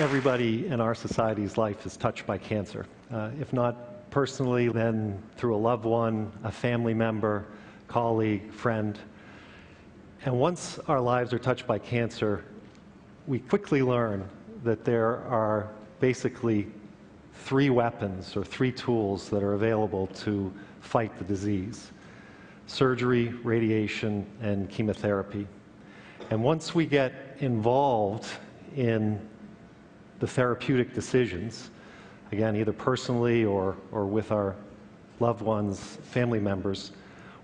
everybody in our society's life is touched by cancer. If not personally, then through a loved one, a family member, colleague, friend. And once our lives are touched by cancer, we quickly learn that there are basically three weapons or three tools that are available to fight the disease: surgery, radiation, and chemotherapy. And once we get involved in the therapeutic decisions, again, either personally or with our loved ones, family members,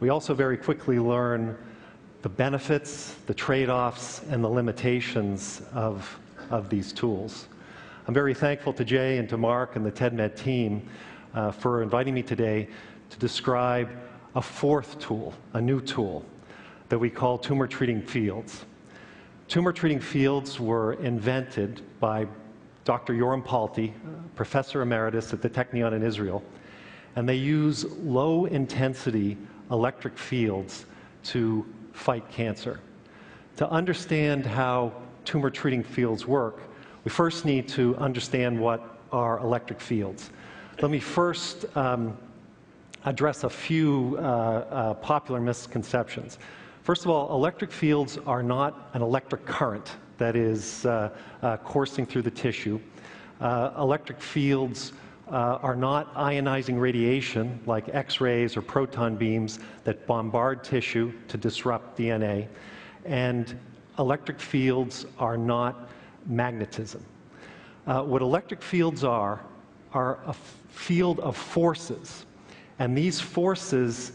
we also very quickly learn the benefits, the trade-offs, and the limitations of these tools. I'm very thankful to Jay and to Mark and the TEDMed team for inviting me today to describe a fourth tool, a new tool, that we call tumor treating fields. Tumor treating fields were invented by Dr. Yoram Palti, professor emeritus at the Technion in Israel, and they use low-intensity electric fields to fight cancer. To understand how tumor treating fields work, we first need to understand what are electric fields. Let me first address a few popular misconceptions. First of all, electric fields are not an electric current that is coursing through the tissue. Electric fields are not ionizing radiation like X-rays or proton beams that bombard tissue to disrupt DNA. And electric fields are not magnetism. What electric fields are a field of forces. And these forces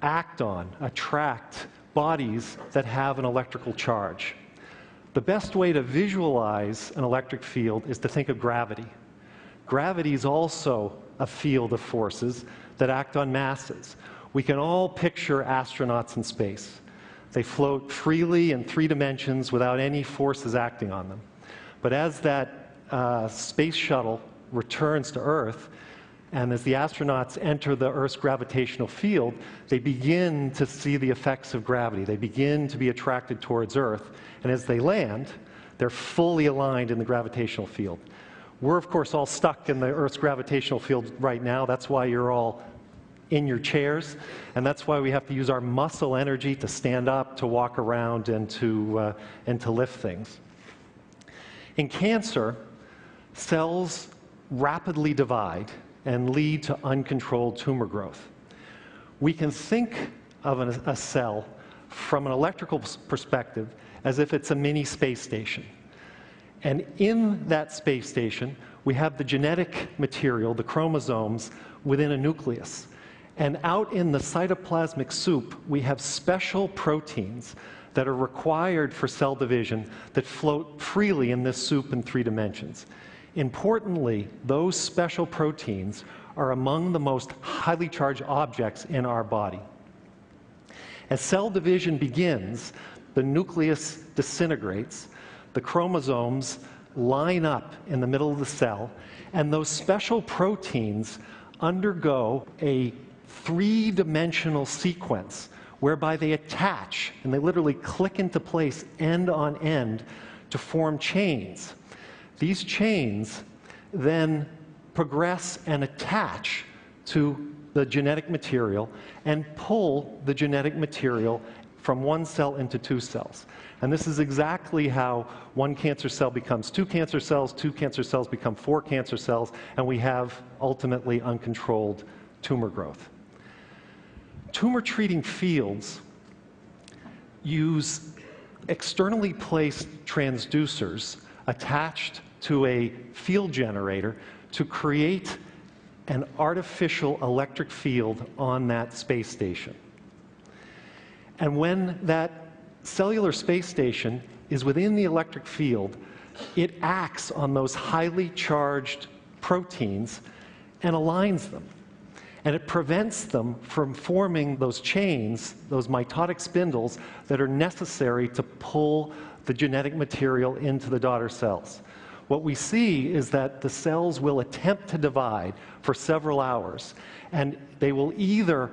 act on, attract bodies that have an electrical charge. The best way to visualize an electric field is to think of gravity. Gravity is also a field of forces that act on masses. We can all picture astronauts in space. They float freely in 3 dimensions without any forces acting on them. But as that space shuttle returns to Earth, and as the astronauts enter the Earth's gravitational field, they begin to see the effects of gravity. They begin to be attracted towards Earth. And as they land, they're fully aligned in the gravitational field. We're, of course, all stuck in the Earth's gravitational field right now. That's why you're all in your chairs. And that's why we have to use our muscle energy to stand up, to walk around, and to lift things. In cancer, cells rapidly divide and lead to uncontrolled tumor growth. We can think of a cell from an electrical perspective as if it's a mini space station. And in that space station, we have the genetic material, the chromosomes, within a nucleus. And out in the cytoplasmic soup, we have special proteins that are required for cell division that float freely in this soup in 3 dimensions. Importantly, those special proteins are among the most highly charged objects in our body. As cell division begins, the nucleus disintegrates, the chromosomes line up in the middle of the cell, and those special proteins undergo a 3-dimensional sequence whereby they attach, and they literally click into place end on end to form chains. These chains then progress and attach to the genetic material and pull the genetic material from 1 cell into 2 cells. And this is exactly how 1 cancer cell becomes 2 cancer cells, 2 cancer cells become 4 cancer cells, and we have ultimately uncontrolled tumor growth. Tumor treating fields use externally placed transducers attached to a field generator to create an artificial electric field on that space station. And when that cellular space station is within the electric field, it acts on those highly charged proteins and aligns them. And it prevents them from forming those chains, those mitotic spindles, that are necessary to pull the genetic material into the daughter cells. What we see is that the cells will attempt to divide for several hours, and they will either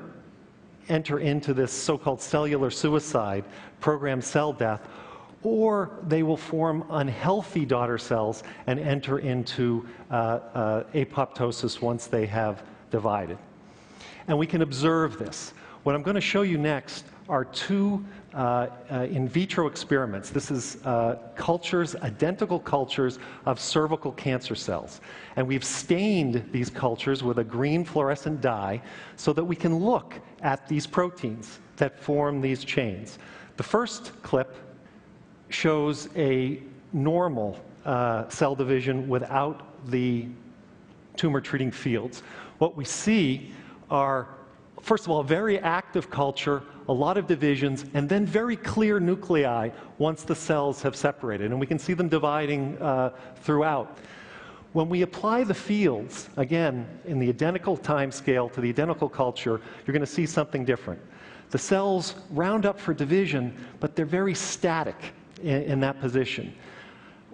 enter into this so-called cellular suicide, programmed cell death, or they will form unhealthy daughter cells and enter into apoptosis once they have divided. And we can observe this. What I'm going to show you next are two in vitro experiments. This is cultures, identical cultures of cervical cancer cells. And we've stained these cultures with a green fluorescent dye so that we can look at these proteins that form these chains. The first clip shows a normal cell division without the tumor-treating fields. What we see are, first of all, a very active culture, a lot of divisions, and then very clear nuclei once the cells have separated. And we can see them dividing throughout. When we apply the fields, again, in the identical time scale to the identical culture, you're going to see something different. The cells round up for division, but they're very static in that position.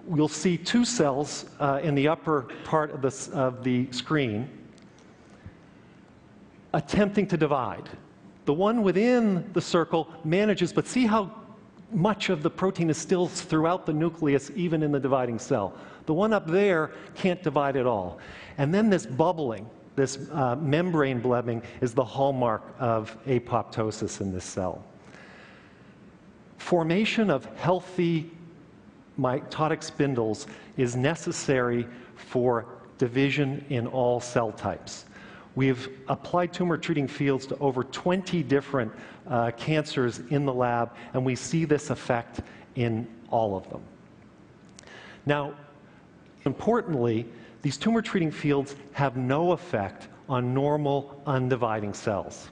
We'll see two cells in the upper part of the screen attempting to divide. The one within the circle manages, but see how much of the protein is still throughout the nucleus, even in the dividing cell. The one up there can't divide at all. And then this bubbling, this membrane blebbing, is the hallmark of apoptosis in this cell. Formation of healthy mitotic spindles is necessary for division in all cell types. We've applied tumor-treating fields to over 20 different cancers in the lab, and we see this effect in all of them. Now, importantly, these tumor-treating fields have no effect on normal, undividing cells.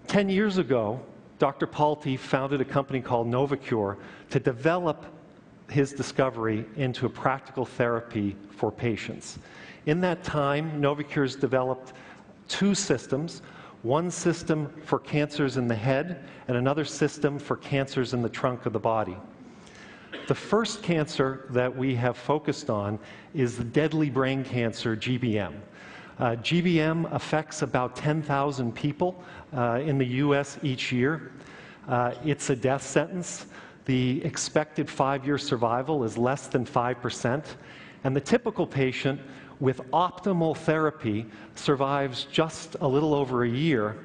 10 years ago, Dr. Palti founded a company called Novocure to develop his discovery into a practical therapy for patients. In that time, Novocure's developed two systems, one system for cancers in the head and another system for cancers in the trunk of the body. The first cancer that we have focused on is the deadly brain cancer, GBM. GBM affects about 10,000 people in the US each year. It's a death sentence. The expected 5-year survival is less than 5%, and the typical patient with optimal therapy survives just a little over a year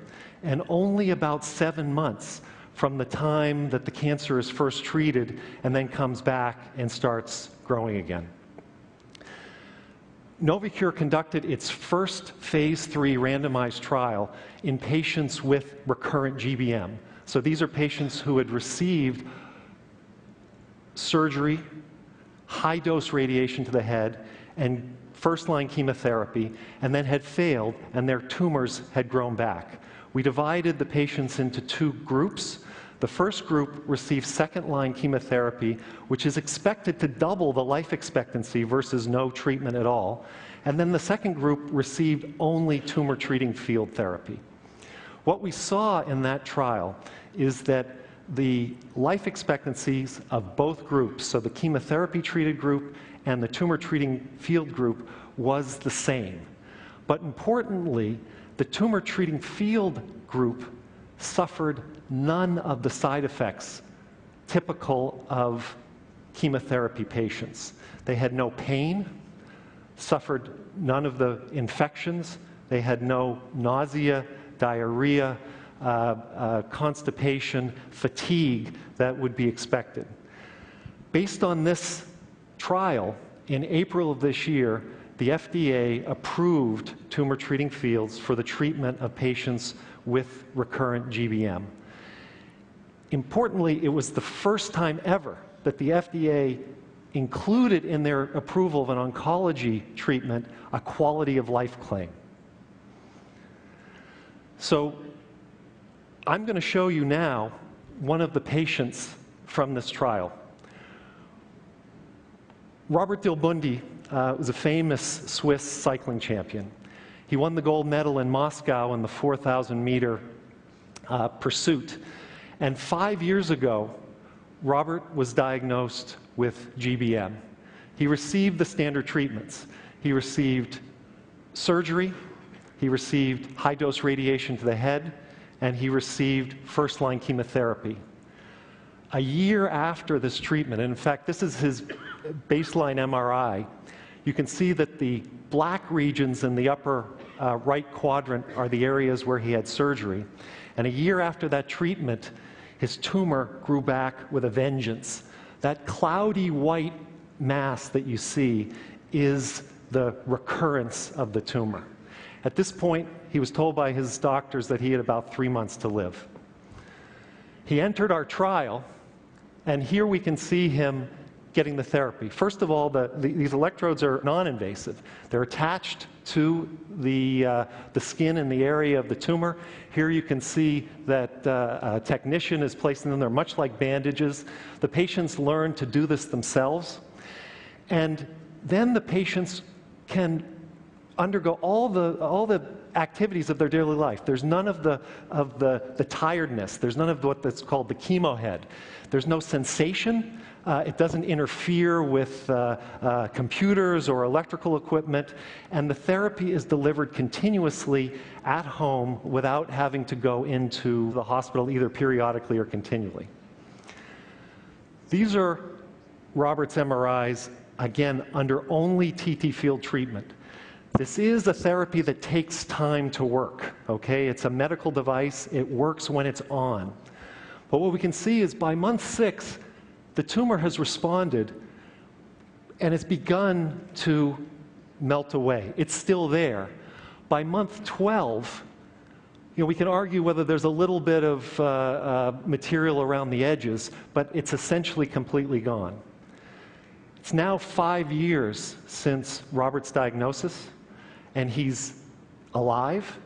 and only about 7 months from the time that the cancer is first treated and then comes back and starts growing again. Novocure conducted its first phase 3 randomized trial in patients with recurrent GBM. So these are patients who had received surgery, high-dose radiation to the head, and first-line chemotherapy, and then had failed, and their tumors had grown back. We divided the patients into two groups. The first group received second-line chemotherapy, which is expected to double the life expectancy versus no treatment at all. And then the second group received only tumor-treating field therapy. What we saw in that trial is that the life expectancies of both groups, so the chemotherapy-treated group and the tumor-treating field group, was the same. But importantly, the tumor-treating field group suffered none of the side effects typical of chemotherapy patients. They had no pain, suffered none of the infections, they had no nausea, diarrhea, constipation, fatigue that would be expected. Based on this trial, in April of this year, the FDA approved tumor-treating fields for the treatment of patients with recurrent GBM. Importantly, it was the first time ever that the FDA included in their approval of an oncology treatment a quality of life claim. So I'm going to show you now one of the patients from this trial. Robert Dilbundi was a famous Swiss cycling champion. He won the gold medal in Moscow in the 4,000-meter pursuit. And 5 years ago, Robert was diagnosed with GBM. He received the standard treatments. He received surgery, he received high-dose radiation to the head, and he received first-line chemotherapy. a year after this treatment, and in fact, this is his baseline MRI, you can see that the black regions in the upper right quadrant are the areas where he had surgery. And a year after that treatment, his tumor grew back with a vengeance. That cloudy white mass that you see is the recurrence of the tumor. At this point, he was told by his doctors that he had about 3 months to live. He entered our trial, and here we can see him getting the therapy. First of all, these electrodes are non-invasive. They're attached to the skin in the area of the tumor. Here you can see that a technician is placing them. They're much like bandages. The patients learn to do this themselves. And then the patients can undergo all the activities of their daily life. There's none of the tiredness. There's none of what's called the chemo head. There's no sensation. It doesn't interfere with computers or electrical equipment, and the therapy is delivered continuously at home without having to go into the hospital either periodically or continually. These are Robert's MRIs, again, under only TT field treatment. This is a therapy that takes time to work, okay? It's a medical device. It works when it's on. But what we can see is by month 6, the tumor has responded and it's begun to melt away. It's still there. By month 12, we can argue whether there's a little bit of material around the edges, but it's essentially completely gone. It's now 5 years since Robert's diagnosis, and he's alive,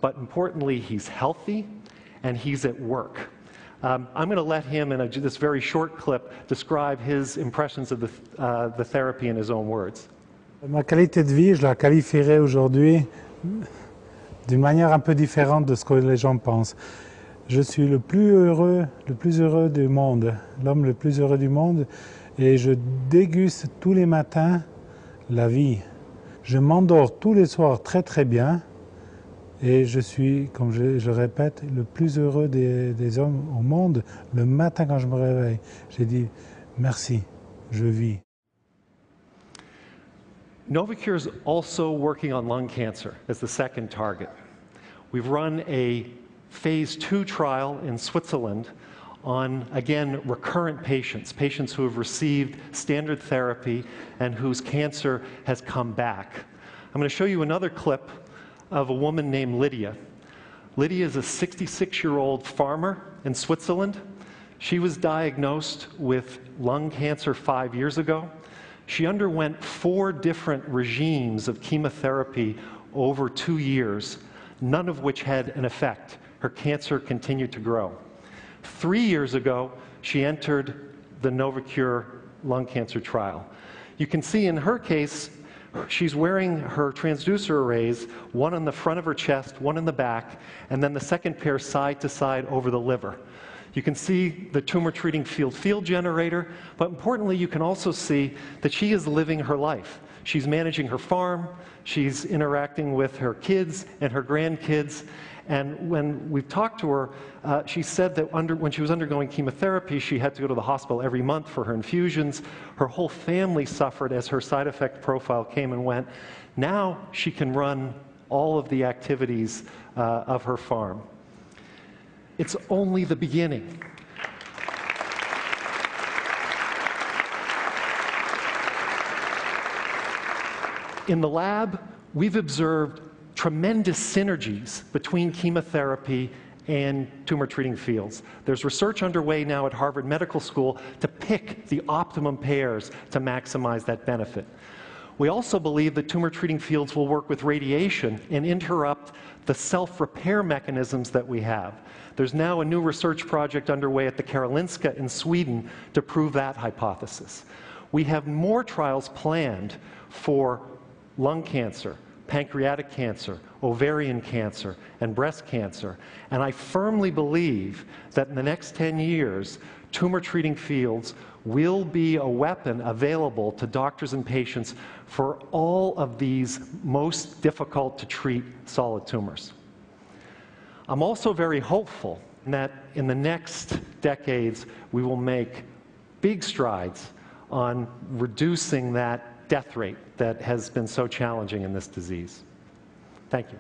but importantly, he's healthy and he's at work. I'm going to let him, in this very short clip, describe his impressions of the therapy in his own words. Ma qualité de vie, je la qualifierais aujourd'hui d'une manière un peu différente de ce que les gens pensent. Je suis le plus heureux du monde, l'homme le plus heureux du monde, et je déguste tous les matins la vie. Je m'endors tous les soirs très très bien. Et je suis, comme je répète, le plus heureux des hommes au monde. Le matin quand je me réveille, j'ai dit merci, je vis. Novocure is also working on lung cancer as the second target. We've run a phase 2 trial in Switzerland on, again, recurrent patients who have received standard therapy and whose cancer has come back. I'm going to show you another clip of a woman named Lydia. Lydia is a 66-year-old farmer in Switzerland. She was diagnosed with lung cancer 5 years ago. She underwent 4 different regimes of chemotherapy over 2 years, none of which had an effect. Her cancer continued to grow. 3 years ago, she entered the Novocure lung cancer trial. You can see in her case, she's wearing her transducer arrays, one on the front of her chest, one in the back, and then the second pair side to side over the liver. You can see the tumor treating field generator, but importantly, you can also see that she is living her life. She's managing her farm, she's interacting with her kids and her grandkids, and when we've talked to her, she said that when she was undergoing chemotherapy, she had to go to the hospital every month for her infusions. Her whole family suffered as her side effect profile came and went. Now she can run all of the activities of her farm. It's only the beginning. In the lab, we've observed tremendous synergies between chemotherapy and tumor treating fields. There's research underway now at Harvard Medical School to pick the optimum pairs to maximize that benefit. We also believe that tumor treating fields will work with radiation and interrupt the self-repair mechanisms that we have. There's now a new research project underway at the Karolinska in Sweden to prove that hypothesis. We have more trials planned for lung cancer, pancreatic cancer, ovarian cancer, and breast cancer. And I firmly believe that in the next 10 years, tumor treating fields will be a weapon available to doctors and patients for all of these most difficult to treat solid tumors. I'm also very hopeful that in the next decades we will make big strides on reducing that death rate that has been so challenging in this disease. Thank you.